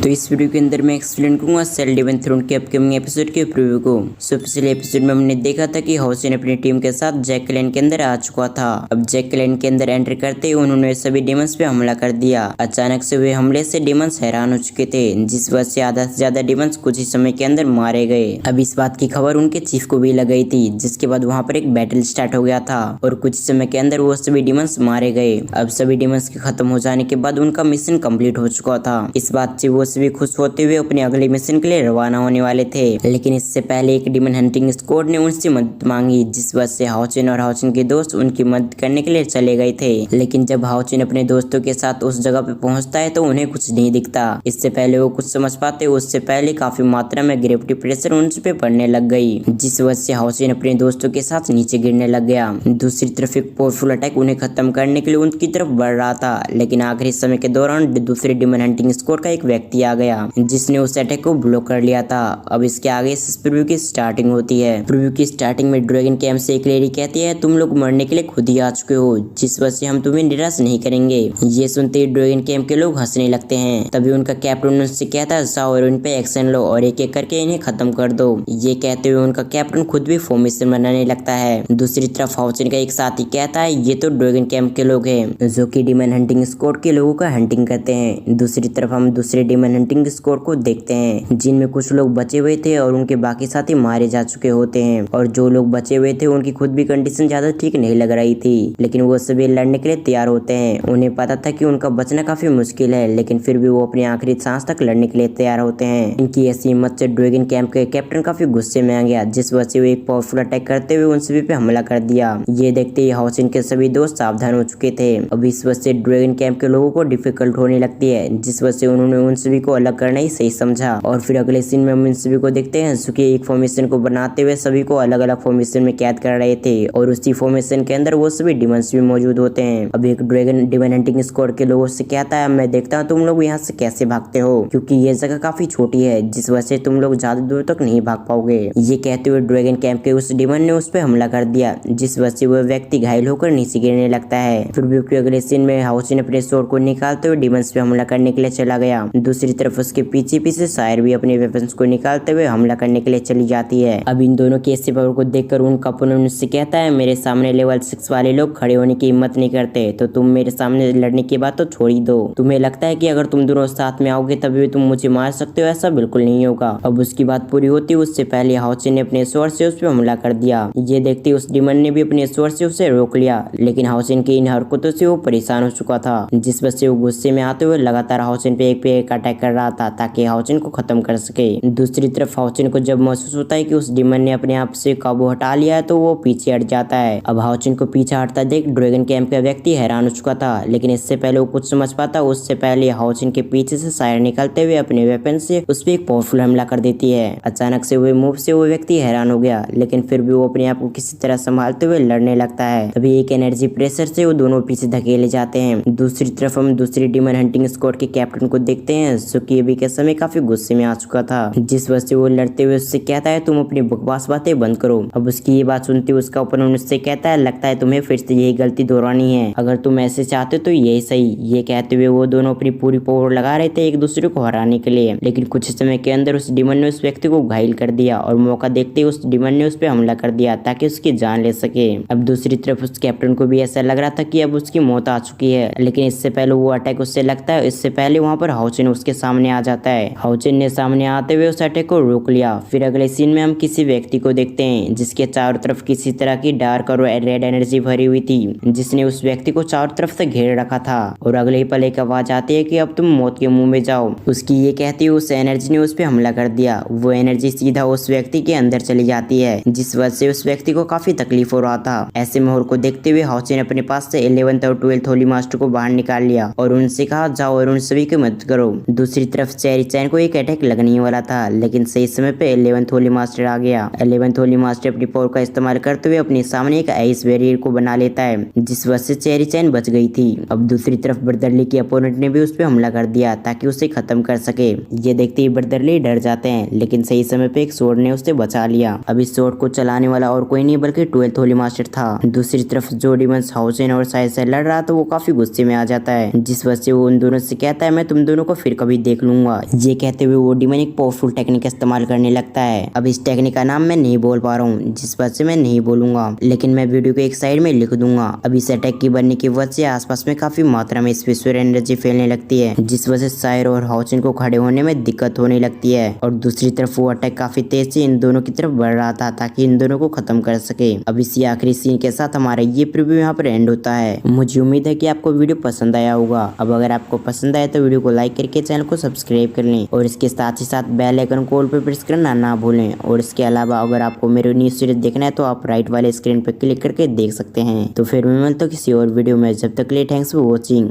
तो इस वीडियो के अंदर मैं एक्सप्लेन करूंगा सेल डिवन थ्रोन के अपकमिंग एपिसोड के प्रीव्यू को। पिछले एपिसोड में हमने देखा था कि हाउसिन अपनी टीम के साथ जैकलाइन के अंदर आ चुका था। अब जैकलाइन के अंदर एंटर करते ही उन्होंने सभी डिमंस पे हमला कर दिया। अचानक से हुए हमले से डिमंस हैरान हो चुके थे, जिस वजह से आधा से ज्यादा डिमंस कुछ ही समय के अंदर मारे गए। अब इस बात की खबर उनके चीफ को भी लग गई थी, जिसके बाद वहाँ पर एक बैटल स्टार्ट हो गया था और कुछ समय के अंदर वो सभी डिमंस मारे गए। अब सभी डिमंस के खत्म हो जाने के बाद उनका मिशन कंप्लीट हो चुका था। इस बात से वो सभी खुश होते हुए अपने अगले मिशन के लिए रवाना होने वाले थे, लेकिन इससे पहले एक डिमन हंटिंग स्क्वाड ने उनसे मदद मांगी, जिस वजह से हाउचिन और हाउचिन के दोस्त उनकी मदद करने के लिए चले गए थे। लेकिन जब हाउचिन अपने दोस्तों के साथ उस जगह पे पहुंचता है तो उन्हें कुछ नहीं दिखता। इससे पहले वो कुछ समझ पाते उससे पहले काफी मात्रा में ग्रेविटी प्रेशर उन पे पड़ने लग गई, जिस वजह से हाउचिन अपने दोस्तों के साथ नीचे गिरने लग गया। दूसरी तरफ एक पावरफुल अटैक उन्हें खत्म करने के लिए उनकी तरफ बढ़ रहा था, लेकिन आखिरी समय के दौरान दूसरे डिमन हंटिंग स्क्वाड का एक व्यक्ति आ गया, जिसने उस अटैक को ब्लॉक कर लिया था। अब इसके आगे इस प्रीव्यू की स्टार्टिंग होती है। प्रीव्यू की स्टार्टिंग में ड्रैगन कैंप से एक लेडी कहती है, तुम लोग मरने के लिए खुद ही आ चुके हो, जिस वजह से हम तुम्हें निराश नहीं करेंगे। ये सुनते ही ड्रैगन कैंप के लोग हंसने लगते हैं। तभी उनका कैप्टन उनसे कहता है, जाओ और उन पे एक्शन लो और एक एक करके इन्हें खत्म कर दो। ये कहते हुए उनका कैप्टन खुद भी फॉर्मेशन बनाने लगता है। दूसरी तरफ हाउचिन का एक साथी कहता है, ये तो ड्रैगन कैंप के लोग हैं जो कि डिमन हंटिंग स्क्वाड के लोगों का हंटिंग करते हैं। दूसरी तरफ हम दूसरे डिमन हंटिंग स्क्वाड को देखते हैं, जिनमें कुछ लोग बचे हुए थे और उनके बाकी साथी मारे जा चुके होते हैं, और जो लोग बचे हुए थे उनकी खुद भी कंडीशन ज्यादा ठीक नहीं लग रही थी, लेकिन वो सभी लड़ने के लिए तैयार होते हैं। उन्हें पता था कि उनका बचना काफी मुश्किल है, लेकिन फिर भी वो अपनी आखिरी सांस तक लड़ने के लिए तैयार होते हैं। इनकी ऐसी हिम्मत से ड्रैगन कैंप के कैप्टन काफी गुस्से में आ गया, जिस वजह से वो एक पावरफुल अटैक करते हुए उन सभी पे हमला कर दिया। ये देखते ही हाउसिन के सभी दोस्त सावधान हो चुके थे। अब इस वजह से ड्रैगन कैंप के लोगों को डिफिकल्ट होने लगती है, जिस वजह से उन्होंने उन सभी को अलग करना ही सही समझा। और फिर अगले सीन में हम इन सभी को देखते हैं जो कि एक फॉर्मेशन को बनाते हुए सभी को अलग अलग फॉर्मेशन में कैद कर रहे थे, और उसी फॉर्मेशन के अंदर वो सभी डिमंस भी मौजूद होते हैं। अब एक ड्रैगन डिमन हंटिंग स्क्वाड के लोगों से कहता है, मैं देखता हूँ तुम लोग यहाँ से कैसे भागते हो, क्योंकि ये जगह काफी छोटी है, जिस वजह से तुम लोग ज्यादा दूर तक नहीं भाग पाओगे। ये कहते हुए ड्रैगन कैंप के उस डिमन ने उस पर हमला कर दिया, जिस वजह से वह व्यक्ति घायल होकर नीचे गिरने लगता है। फिर अगले सीन में हाउसिन अपने स्वॉर्ड को निकालते हुए डिमंस पे हमला करने के लिए चला गया। दूसरी तरफ उसके पीछे पीछे शायर भी अपने वेपन्स को निकालते हुए हमला करने के लिए चली जाती है। अब इन दोनों की ऐसी पावर को देखकर उनका अपोनेंट उससे कहता है, मेरे सामने लेवल 6 वाले लोग खड़े होने की हिम्मत नहीं करते, तो तुम मेरे सामने लड़ने की बात तो छोड़ ही दो। तुम्हें लगता है कि अगर तुम दोनों साथ में आओगे तभी भी तुम मुझे मार सकते हो? ऐसा बिल्कुल नहीं होगा। अब उसकी बात पूरी होती उससे पहले हाउसिन ने अपने स्वॉर्ड से उस पर हमला कर दिया। ये देखते उस डिमन ने भी अपने स्वॉर्ड से उसे रोक लिया, लेकिन हाउसिन की इन हरकतों से वो परेशान हो चुका था, जिस वजह से वो गुस्से में आते हुए लगातार हाउसिन पे एक अटैक कर रहा था ताकि हाउसिन को खत्म कर सके। दूसरी तरफ हाउसिन को जब महसूस होता है कि उस डिमन ने अपने आप से काबू हटा लिया है तो वो पीछे हट जाता है। अब हाउसिन को पीछे हटता देख ड्रैगन कैंप का व्यक्ति हैरान हो चुका था, लेकिन इससे पहले वो कुछ समझ पाता उससे पहले हाउसिन के पीछे से शायर निकलते हुए अपने वेपन से उस पर एक पावरफुल हमला कर देती है। अचानक से हुए मूव से वो व्यक्ति हैरान हो गया, लेकिन फिर भी वो अपने आप को किसी तरह संभालते हुए लड़ने लगता है। तभी एक एनर्जी प्रेशर से वो दोनों पीछे धकेले जाते हैं। दूसरी तरफ हम दूसरी डिमन हंटिंग स्क्वाड के कैप्टन को देखते हैं जो कि अभी के समय काफी गुस्से में आ चुका था, जिस वजह से वो लड़ते हुए उससे कहता है, तुम अपनी बकवास बातें बंद करो। अब उसकी ये बात सुनते हुए उसका ओपोनेंट उससे कहता है, लगता है तुम्हें फिर से यही गलती दोहरानी है, अगर तुम ऐसे चाहते तो यही सही। ये कहते हुए वो दोनों अपनी पूरी पावर लगा रहे थे एक दूसरे को हराने के लिए, लेकिन कुछ समय के अंदर उस डिमन ने उस व्यक्ति को घायल कर दिया और मौका देखते ही उस डिमन ने उस पर हमला कर दिया ताकि उसकी जान ले सके। अब दूसरी तरफ उस कैप्टन को भी ऐसा लग रहा था कि अब उसकी मौत आ चुकी है, लेकिन इससे पहले वो अटैक उससे लगता है, इससे पहले वहाँ पर हाउचिन उसके सामने आ जाता है। हाउचिन ने सामने आते हुए उस अटैक को रोक लिया। फिर अगले सीन में हम किसी व्यक्ति को देखते हैं जिसके चारों तरफ किसी तरह की डार्क और रेड एनर्जी भरी हुई थी, जिसने उस व्यक्ति को चारों तरफ से घेर रखा था, और अगले ही पल एक आवाज आती है कि अब तुम मौत के मुंह में जाओ। उसकी ये कहती है उस एनर्जी ने उस पर हमला कर दिया। वो एनर्जी सीधा उस व्यक्ति के अंदर चली जाती है, जिस वजह से उस व्यक्ति को काफी तकलीफ हो रहा था। ऐसे माहौल को देखते हुए हाउसिन अपने पास से 11th और 12th होली मास्टर को बाहर निकाल लिया और उनसे कहा, जाओ और उन सभी की मदद करो। दूसरी तरफ चेरी चैन को एक अटैक लगने वाला था, लेकिन सही समय पे 11th होली मास्टर आ गया। 11th होली मास्टर अपनी पावर का इस्तेमाल करते हुए अपने सामने एक आइस बैरियर को बना लेता है, जिस वजह से चेरी चैन बच गई थी। अब दूसरी तरफ ब्रदरली के अपोनेंट ने भी उस पर हमला कर दिया ताकि उसे खत्म कर सके। ये देखते ही ब्रदरली डर जाते हैं, लेकिन सही समय पे एक स्वॉर्ड ने उसे बचा लिया। अब इस स्वॉर्ड को चलाने वाला और कोई नहीं बल्कि 12th होली मास्टर था। दूसरी तरफ जो डिमंस हाउसिन और शायर से लड़ रहा था वो काफी गुस्से में आ जाता है, जिस वजह से वो उन दोनों से कहता है, मैं तुम दोनों को फिर कभी भी देख लूंगा। ये कहते हुए वो डीमन एक पावरफुल टेक्निक इस्तेमाल करने लगता है। अब इस टेक्निक का नाम मैं नहीं बोल पा रहा हूँ, जिस वजह से मैं नहीं बोलूंगा, लेकिन मैं वीडियो को एक साइड में लिख दूंगा। अब इस अटैक की बनने की वजह से आसपास में काफी मात्रा में स्पेशल एनर्जी फैलने लगती है, जिस वजह से सायर और हाउसिन को खड़े होने में दिक्कत होने लगती है। और दूसरी तरफ वो अटैक काफी तेज से इन दोनों की तरफ बढ़ रहा था ताकि इन दोनों को खत्म कर सके। अब इसी आखिरी सीन के साथ हमारा ये प्रीव्यू यहाँ पर एंड होता है। मुझे उम्मीद है कि आपको वीडियो पसंद आया होगा। अब अगर आपको पसंद आया तो वीडियो को लाइक करके चैनल को सब्सक्राइब कर लें और इसके साथ ही साथ बेल आइकन को ऑल पे प्रेस करना ना भूलें। और इसके अलावा अगर आपको मेरी न्यू सीरीज देखना है तो आप राइट वाले स्क्रीन पर क्लिक करके देख सकते हैं। तो फिर मैं मिलता हूँ किसी और वीडियो में, जब तक के लिए थैंक्स फॉर वॉचिंग।